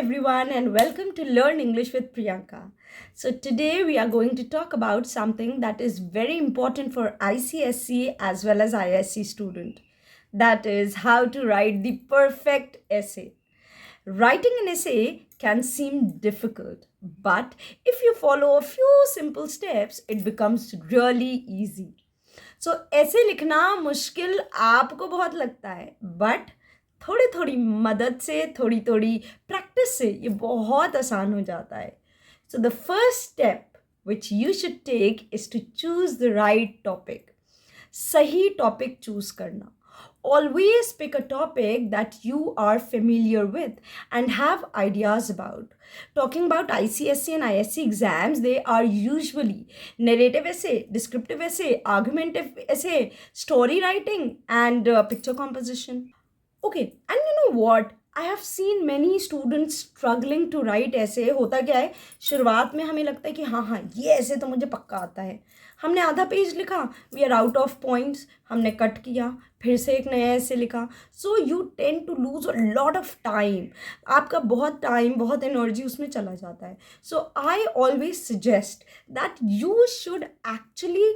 everyone, and welcome to Learn English with Priyanka. So, today we are going to talk about something that is very important for ICSE as well as ISC student. That is how to write the perfect essay. Writing an essay can seem difficult, but if you follow a few simple steps, it becomes really easy. सो ऐसे लिखना मुश्किल आपको बहुत लगता है, but थोड़ी थोड़ी मदद से, थोड़ी थोड़ी प्रैक्टिस से ये बहुत आसान हो जाता है. So the first step which you should take is to choose the right topic. सही टॉपिक चूज करना. Always pick a topic that you are familiar with and have ideas about. Talking about ICSE and ISC exams, they are usually narrative essay, descriptive essay, argumentative essay, story writing, and picture composition. Okay, and you know what? I have seen many students struggling to write essay. होता क्या है, शुरुआत में हमें लगता है कि हाँ ये ऐसे तो मुझे पक्का आता है. हमने आधा पेज लिखा, we are out of points, हमने कट किया, फिर से एक नया ऐसे लिखा. So you tend to lose a lot of time. आपका बहुत टाइम, बहुत एनर्जी उसमें चला जाता है. So I always suggest that you should actually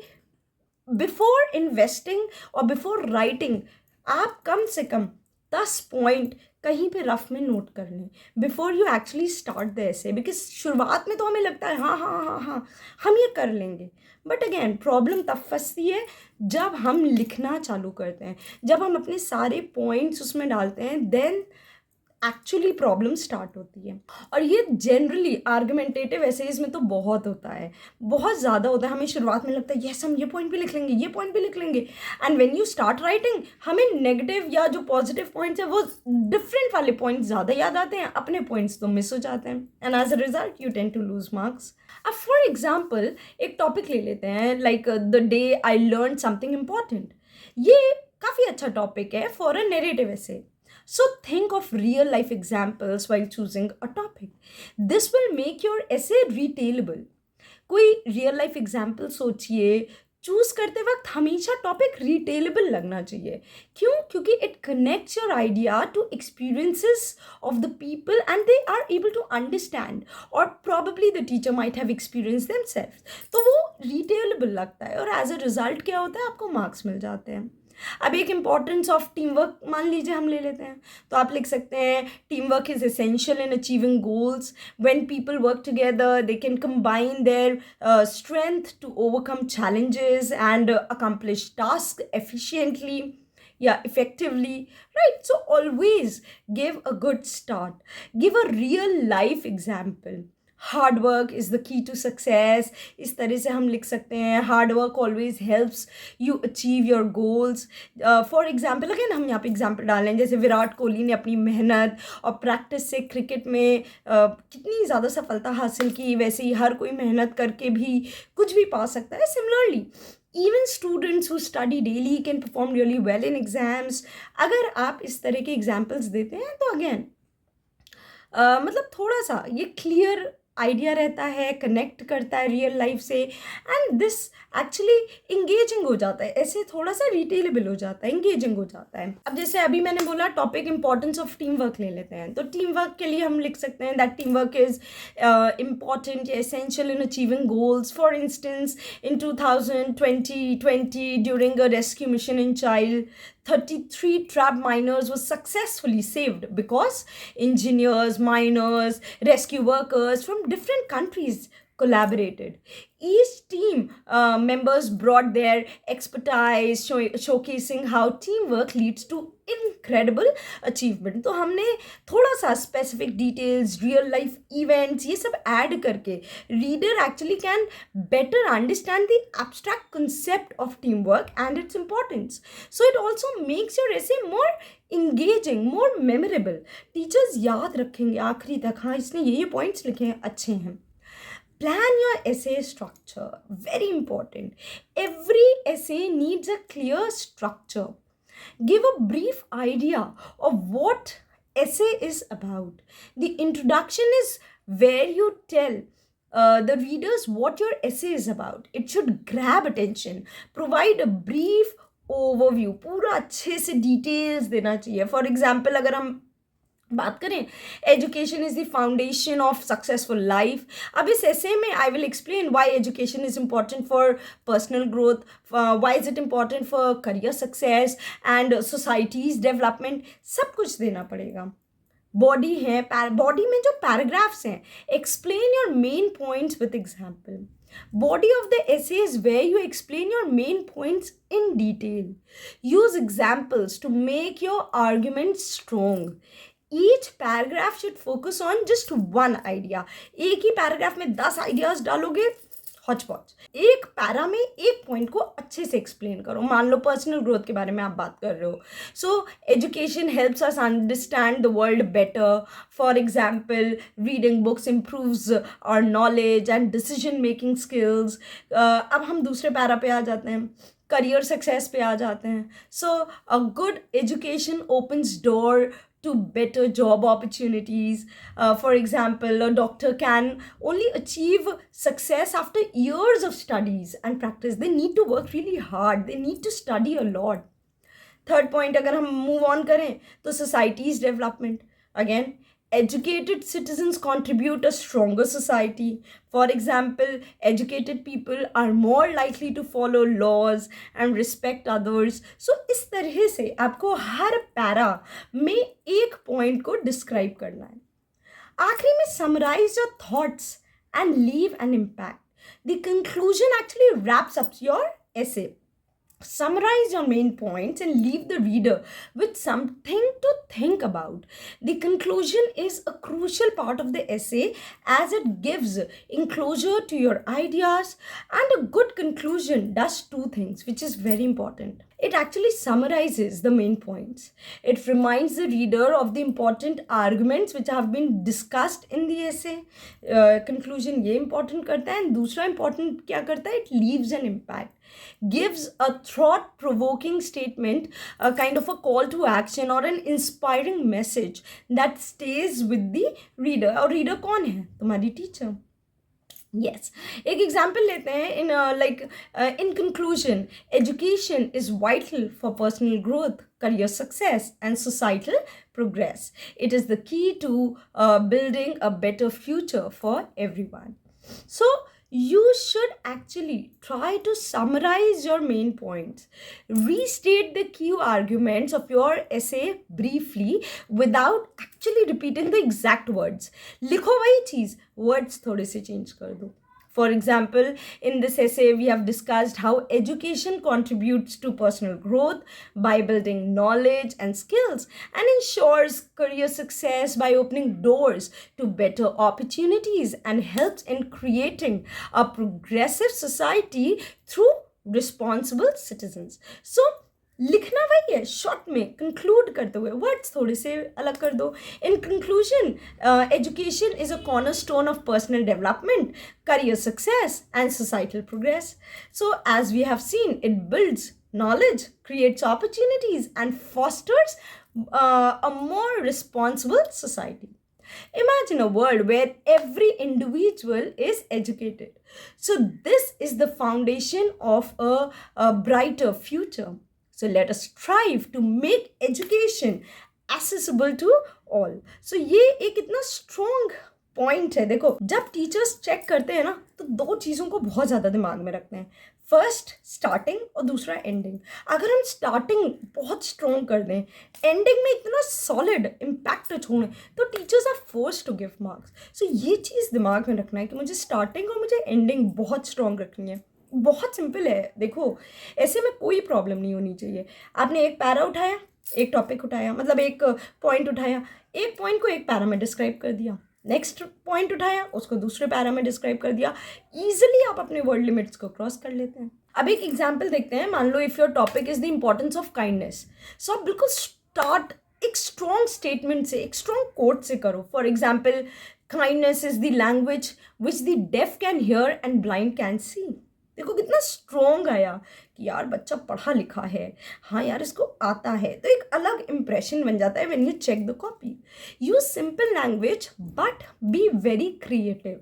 before investing और बिफोर राइटिंग, आप कम से कम 10 पॉइंट कहीं पे रफ में नोट कर लें before you actually start the ऐसे. बिकॉज शुरुआत में तो हमें लगता है हाँ हम ये कर लेंगे, बट अगेन प्रॉब्लम तब फंसती है जब हम लिखना चालू करते हैं, जब हम अपने सारे पॉइंट्स उसमें डालते हैं, देन एक्चुअली प्रॉब्लम स्टार्ट होती है. और ये जनरली आर्गुमेंटेटिव एसेज में तो बहुत होता है, बहुत ज़्यादा होता है. हमें शुरुआत में लगता है यस हम ये पॉइंट भी लिख लेंगे, ये पॉइंट भी लिख लेंगे, and when you start writing हमें नेगेटिव या जो पॉजिटिव पॉइंट्स है वो डिफरेंट वाले पॉइंट्स ज़्यादा याद आते हैं, अपने पॉइंट्स तो मिस हो जाते हैं, and as a result you tend to lose marks. अब फॉर एग्जाम्पल एक टॉपिक ले लेते हैं, like the day I learn something important. ये काफ़ी अच्छा टॉपिक है for a narrative essay. So think of real life examples while choosing a topic. This will make your essay retailable. कोई real life example सोचिए. Choose करते वक्त हमेशा topic relatable लगना चाहिए. क्यों? क्योंकि it connects your idea to experiences of the people and they are able to understand, और probably the teacher might have experience themself. तो वो रिटेलेबल लगता है, और एज अ रिजल्ट क्या होता है, आपको मार्क्स मिल जाते हैं. अब एक इम्पॉर्टेंस ऑफ टीम वर्क मान लीजिए हम ले लेते हैं, तो आप लिख सकते हैं team work is essential in achieving goals. When people work together they can combine their strength to overcome challenges and accomplish tasks efficiently, yeah, effectively, right? So always give a good start, give a real life example. Hard work is the key to success. इस तरह से हम लिख सकते हैं. Hard work always helps you achieve your goals. For example again हम यहाँ पे एग्जाम्पल डाल रहे हैं, जैसे विराट कोहली ने अपनी मेहनत और प्रैक्टिस से क्रिकेट में कितनी ज़्यादा सफलता हासिल की, वैसे ही हर कोई मेहनत करके भी कुछ भी पा सकता है. Similarly even students who study daily can perform really well in exams. अगर आप इस तरह के एग्जाम्पल्स देते हैं तो अगेन मतलब थोड़ा सा ये क्लियर आइडिया रहता है, कनेक्ट करता है रियल लाइफ से, एंड दिस एक्चुअली इंगेजिंग हो जाता है. ऐसे थोड़ा सा रिटेलेबल हो जाता है, इंगेजिंग हो जाता है. अब जैसे अभी मैंने बोला topic importance of team work ले लेते हैं, तो टीम वर्क के लिए हम लिख सकते हैं that team work is important, essential in achieving goals. For instance in 2020 during a rescue mission in child, 33 trapped miners were successfully saved because engineers, miners, rescue workers from different countries collaborated. Each team members brought their expertise, showcasing how teamwork leads to incredible achievement. तो हमने थोड़ा सा specific details, real life events ये सब add करके reader actually can better understand the abstract concept of teamwork and its importance. So it also makes your essay more engaging, more memorable. Teachers याद रखेंगे आखिरी तक, हाँ इसने ये points लिखे हैं, अच्छे हैं. Plan your essay structure. Very important. Every essay needs a clear structure. Give a brief idea of what essay is about. The introduction is where you tell the readers what your essay is about. It should grab attention. Provide a brief overview. पूरा अच्छे से details देना चाहिए. For example, अगर हम बात करें education is the foundation of successful life. अब इस ऐसे में I will explain why education is important for personal growth, why is it important for career success and societies development, सब कुछ देना पड़ेगा। बॉडी है, बॉडी में जो पैराग्राफ्स हैं, explain your main points with example. Body of the essay is where you explain your main points in detail. Use examples to make your argument strong. Each paragraph should focus on just one idea. एक ही paragraph में 10 ideas डालोगे Hooch पॉच। एक para में एक point को अच्छे से एक्सप्लेन करो। मान लो पर्सनल ग्रोथ के बारे में आप बात कर रहे हो, so education helps us understand the world better. For example reading books improves our knowledge and decision making skills. अब हम दूसरे पैरा पे आ जाते हैं, करियर सक्सेस पे आ जाते हैं। So a good education opens door to better job opportunities. For example, a doctor can only achieve success after years of studies and practice. They need to work really hard. They need to study a lot. Third point, अगर हम move on करें तो society's development. Again, educated citizens contribute a stronger society. For example, educated people are more likely to follow laws and respect others. So इस तरह से आपको हर para में एक पॉइंट को डिस्क्राइब करना है। आखिरी में summarize your thoughts and leave an impact. The conclusion actually wraps up your essay. Summarize your main points and leave the reader with something to think about. The conclusion is a crucial part of the essay as it gives enclosure to your ideas, and a good conclusion does two things which is very important. It actually summarizes the main points. It reminds the reader of the important arguments which have been discussed in the essay. Conclusion ये important करता है, and दूसरा important क्या करता है? It leaves an impact. Gives a thought-provoking statement, a kind of a call to action or an inspiring message that stays with the reader. और reader कौन है? तुम्हारी teacher. Yes. एक example लेते हैं in conclusion, education is vital for personal growth, career success and societal progress. It is the key to building a better future for everyone. So you should actually try to summarize your main points. Restate the key arguments of your essay briefly without actually repeating the exact words. लिखो वही चीज़, words थोड़े से change कर दो. For example, in this essay, we have discussed how education contributes to personal growth by building knowledge and skills and ensures career success by opening doors to better opportunities and helps in creating a progressive society through responsible citizens. So, लिखना वही है, short में conclude करते हुए words थोड़े से अलग कर दो. In conclusion, education is a corner stone of personal development, career success and societal progress. So as we have seen, it builds knowledge, creates opportunities and fosters a more responsible society. Imagine a world where every individual is educated. So this is the foundation of a brighter future. So let us strive to make education accessible to all. So ये एक इतना strong point है. देखो, जब teachers check करते हैं ना तो दो चीज़ों को बहुत ज़्यादा दिमाग में रखते हैं. फर्स्ट स्टार्टिंग और दूसरा एंडिंग. अगर हम स्टार्टिंग बहुत स्ट्रॉन्ग कर दें, एंडिंग में इतना सॉलिड इम्पैक्ट छोड़ें, तो teachers are force to give marks. So ये चीज़ दिमाग में रखना है कि मुझे स्टार्टिंग और मुझे एंडिंग बहुत स्ट्रॉन्ग रखनी है. बहुत सिंपल है. देखो, ऐसे में कोई प्रॉब्लम नहीं होनी चाहिए. आपने एक पैरा उठाया, एक टॉपिक उठाया, मतलब एक पॉइंट उठाया, एक पॉइंट को एक पैरा में डिस्क्राइब कर दिया, नेक्स्ट पॉइंट उठाया, उसको दूसरे पैरा में डिस्क्राइब कर दिया. ईजिली आप अपने वर्ड लिमिट्स को क्रॉस कर लेते हैं. अब एक एग्जाम्पल देखते हैं. मान लो if your topic is the importance of kindness, so आप बिल्कुल स्टार्ट एक स्ट्रॉन्ग स्टेटमेंट से, एक स्ट्रॉन्ग कोट से करो. For example, kindness is the language which the deaf can hear and blind can see. देखो कितना स्ट्रॉन्ग आया कि यार बच्चा पढ़ा लिखा है, हाँ यार इसको आता है. तो एक अलग इंप्रेशन बन जाता है when you check the copy. Use simple language but be very creative.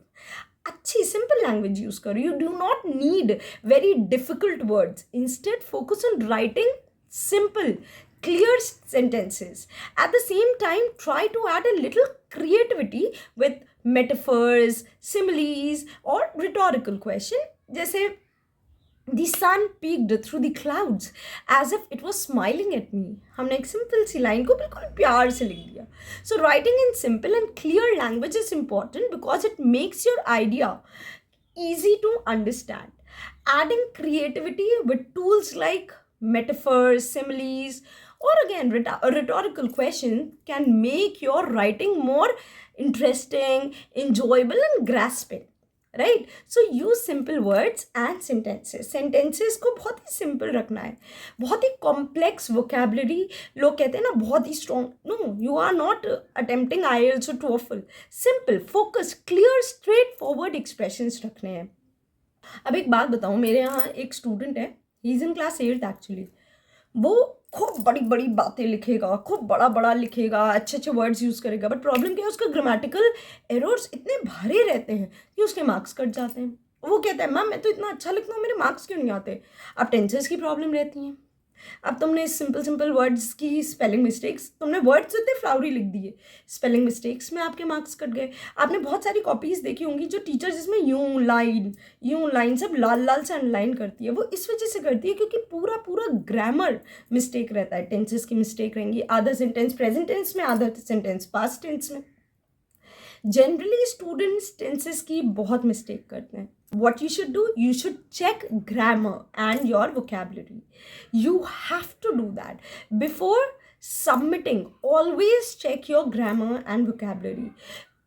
अच्छी सिंपल लैंग्वेज यूज करो. You do not need very difficult words. Instead focus on writing simple, clear sentences. At the same time, try to add a little creativity with metaphors, similes, or rhetorical question. जैसे the sun peeked through the clouds as if it was smiling at me. हमने एक simple सी line को बिल्कुल प्यार से लिख दिया. So writing in simple and clear language is important because it makes your idea easy to understand. Adding creativity with tools like metaphors, similes, or again a rhetorical question can make your writing more interesting, enjoyable, and grasping. Right. So use simple words and sentences को बहुत ही simple रखना है. बहुत ही complex vocabulary, लोग कहते हैं ना बहुत ही strong. No, you are not attempting IELTS और TOEFL. Simple, focus, clear, straightforward expressions रखने हैं. अब एक बात बताऊँ, मेरे यहाँ एक स्टूडेंट है, he is in class 8th actually. वो खूब बड़ी बड़ी बातें लिखेगा, खूब बड़ा बड़ा लिखेगा, अच्छे अच्छे वर्ड्स यूज़ करेगा, बट प्रॉब्लम क्या है, उसके ग्रामेटिकल एरर्स इतने भारी रहते हैं कि उसके मार्क्स कट जाते हैं. वो कहता है मैम मैं तो इतना अच्छा लिखता हूँ, मेरे मार्क्स क्यों नहीं आते. अब टेंसेस की प्रॉब्लम रहती हैं. अब तुमने सिंपल वर्ड्स की स्पेलिंग मिस्टेक्स, तुमने वर्ड्स इतने फ्लावरी लिख दिए, स्पेलिंग मिस्टेक्स में आपके मार्क्स कट गए. आपने बहुत सारी कॉपीज़ देखी होंगी जो टीचर जिसमें यूं लाइन सब लाल लाल से अंडरलाइन करती है. वो इस वजह से करती है क्योंकि पूरा ग्रामर मिस्टेक रहता है. टेंसेस की मिस्टेक रहेंगी, आधा सेंटेंस प्रेजेंट टेंस में, आधा सेंटेंस पास्ट टेंस में. जनरली स्टूडेंट्स टेंसेस की बहुत मिस्टेक करते हैं. What you should do, you should check grammar and your vocabulary. You have to do that. Before submitting, always check your grammar and vocabulary.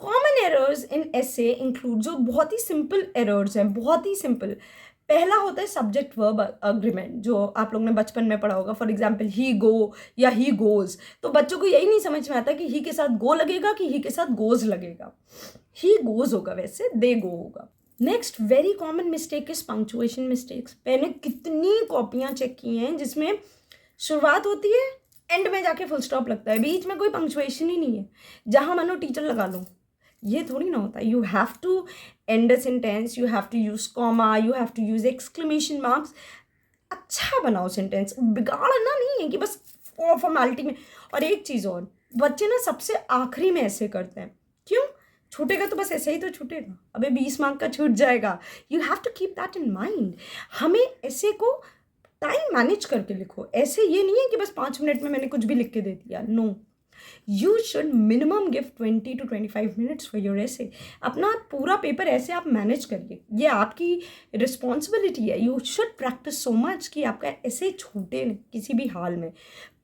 Common errors in essay include, जो बहुत ही simple errors हैं, बहुत ही simple. पहला होता है subject verb agreement, जो आप लोग ने बचपन में पढ़ा होगा. फॉर एग्जाम्पल ही गो या ही गोज. तो बच्चों को यही नहीं समझ में आता कि ही के साथ गो लगेगा कि ही के साथ गोज लगेगा. ही गोज होगा, वैसे दे गो होगा. Next very common mistake is punctuation mistakes. मैंने कितनी कॉपियाँ चेक की हैं जिसमें शुरुआत होती है, एंड में जाके फुल स्टॉप लगता है, बीच में कोई पंक्चुएशन ही नहीं है. जहाँ मानो टीचर लगा लो, ये थोड़ी ना होता है. You have to end a sentence, you have to use comma, you have to use exclamation marks. अच्छा बनाओ सेंटेंस, बिगाड़ना नहीं है कि बस फॉर्मेलिटी में. और एक चीज़ और, बच्चे ना सबसे आखिरी में ऐसे करते हैं. क्यों? छूटेगा तो बस ऐसे ही तो छूटेगा, अबे 20 मार्क का छूट जाएगा. You have to keep that in mind. हमें ऐसे को टाइम मैनेज करके लिखो. ऐसे ये नहीं है कि बस 5 मिनट में मैंने कुछ भी लिख के दे दिया. No, you should minimum give 20 to 25 minutes for your essay. अपना पूरा पेपर ऐसे आप मैनेज करिए, ये आपकी रिस्पॉन्सिबिलिटी है. You should practice so much कि आपका ऐसे छूटे नहीं किसी भी हाल में.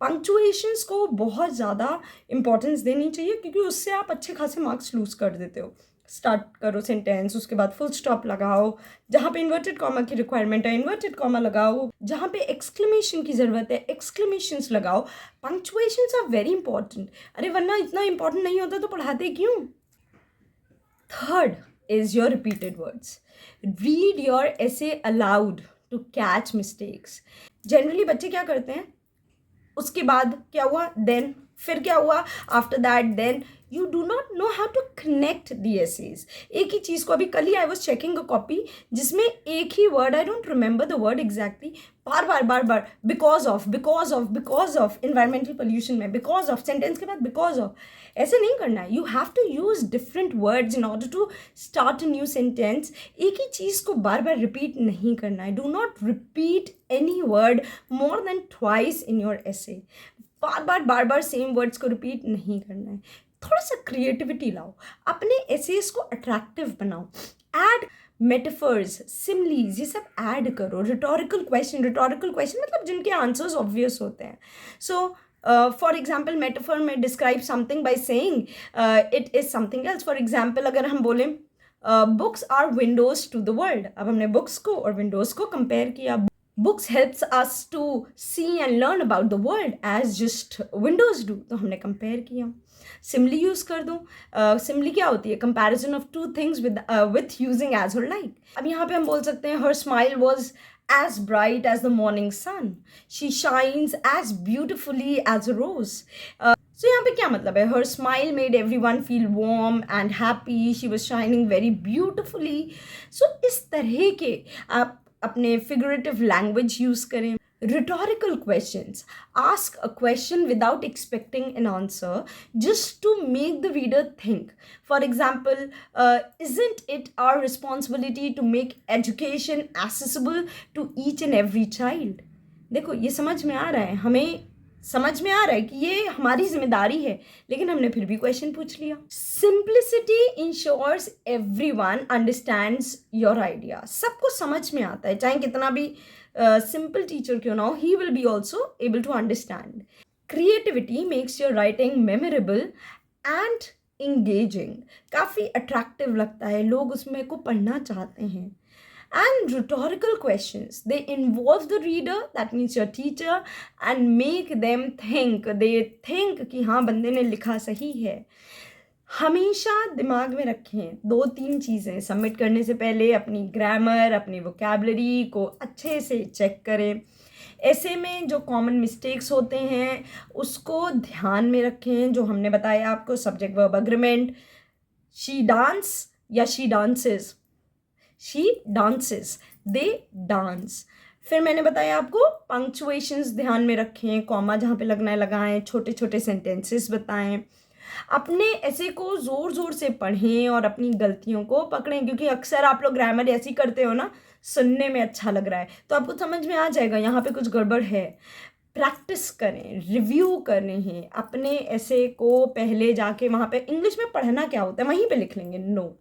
पंक्चुएशंस को बहुत ज़्यादा इंपॉर्टेंस देनी चाहिए क्योंकि उससे आप अच्छे खासे मार्क्स लूज़ कर देते हो. स्टार्ट करो सेंटेंस, उसके बाद फुल स्टॉप लगाओ. जहाँ पे इन्वर्टेड कॉमा की रिक्वायरमेंट है, इन्वर्टेड कॉमा लगाओ. जहाँ पे एक्सक्लेमेशन की ज़रूरत है, एक्सक्लेमेशंस लगाओ. Punctuations are very important. अरे वरना इतना इंपॉर्टेंट नहीं होता तो पढ़ाते क्यों. Third is your repeated words. Read your essay aloud to catch mistakes. Generally बच्चे क्या करते हैं, उसके बाद क्या हुआ, देन, फिर क्या हुआ, after that, then. You do not know how to connect the essays. एक ही चीज़ को, अभी कल ही I was checking a copy जिसमें एक ही word, I don't remember the word exactly, बार बिकॉज ऑफ इन्वायरमेंटल पोल्यूशन में, बिकॉज ऑफ, सेंटेंस के बाद बिकॉज ऑफ. ऐसे नहीं करना है. You have to use different words in order to start a new sentence. एक ही चीज़ को बार बार रिपीट नहीं करना है. Do not repeat any word more than twice in your essay. Bar bar same words को रिपीट नहीं करना है. थोड़ा सा क्रिएटिविटी लाओ, अपने एसेस को अट्रैक्टिव बनाओ. ऐड मेटाफर्स, सिमलीज, ये सब ऐड करो. रिटोरिकल क्वेश्चन मतलब जिनके आंसर्स ऑब्वियस होते हैं. सो फॉर एग्जाम्पल मेटाफर में describe something by saying it is something else. For example अगर हम बोलें books are windows to the world. अब हमने बुक्स को और विंडोज़ को कंपेयर किया. Books helps us to see and learn about the world as just windows do. तो हमने कंपेयर किया. सिमली यूज़ कर दो. सिमली क्या होती है, comparison of two things with using as और लाइक. अब यहाँ पे हम बोल सकते हैं हर smile was as bright as the morning sun. She shines as beautifully as a rose. So यहाँ पे क्या मतलब है, her smile made everyone feel warm and happy. She was shining very beautifully. So इस तरह के आप अपने फिगरेटिव लैंग्वेज यूज़ करें. Rhetorical questions. Ask a question without expecting an answer, just to make the reader think. For example, isn't it our responsibility to make education accessible to each and every child? देखो ये समझ में आ रहा है, हमें समझ में आ रहा है कि ये हमारी जिम्मेदारी है, लेकिन हमने फिर भी क्वेश्चन पूछ लिया. Simplicity ensures everyone understands your idea. सबको समझ में आता है, चाहे कितना भी simple teacher क्यों ना हो, he will be also able to understand. Creativity makes your writing memorable and engaging. काफ़ी attractive लगता है, लोग उसमें को पढ़ना चाहते हैं. And rhetorical questions, they involve the reader, that means your teacher, and make them think. They think कि हाँ बंदे ने लिखा सही है. हमेशा दिमाग में रखें 2-3 चीज़ें. सबमिट करने से पहले अपनी ग्रामर, अपनी वोकैबलरी को अच्छे से चेक करें. ऐसे में जो कॉमन मिस्टेक्स होते हैं उसको ध्यान में रखें, जो हमने बताया आपको. Subject verb agreement, she dance या she dances, she dances, they dance. फिर मैंने बताया आपको पंक्चुएशंस ध्यान में रखें, कॉमा जहाँ पे लगना है लगाएं, छोटे छोटे सेंटेंसेस बताएं. अपने ऐसे को ज़ोर ज़ोर से पढ़ें और अपनी गलतियों को पकड़ें, क्योंकि अक्सर आप लोग ग्रामर ऐसी करते हो ना, सुनने में अच्छा लग रहा है तो आपको समझ में आ जाएगा यहाँ पे कुछ गड़बड़ है. प्रैक्टिस करें, रिव्यू करने हैं अपने ऐसे को. पहले जाके वहाँ पे इंग्लिश में पढ़ना क्या होता है वहीं पे लिख लेंगे. No,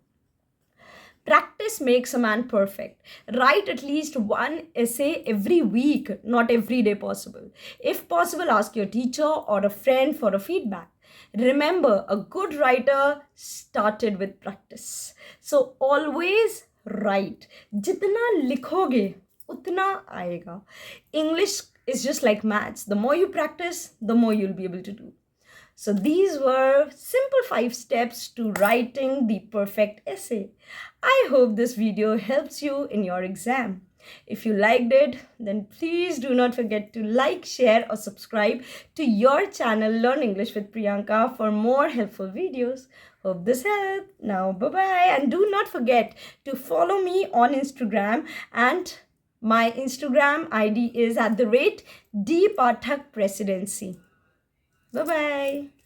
practice makes a man perfect. Write at least one essay every week, not every day possible. If possible, ask your teacher or a friend for a feedback. Remember, a good writer started with practice. So always write. जितना लिखोगे उतना आएगा. English is just like maths. The more you practice, the more you'll be able to do. So these were simple 5 steps to writing the perfect essay. I hope this video helps you in your exam. If you liked it, then please do not forget to like, share or subscribe to your channel Learn English with Priyanka for more helpful videos. Hope this helped. Now bye-bye, and do not forget to follow me on Instagram, and my Instagram ID is @DPathak Presidency. Bye-bye.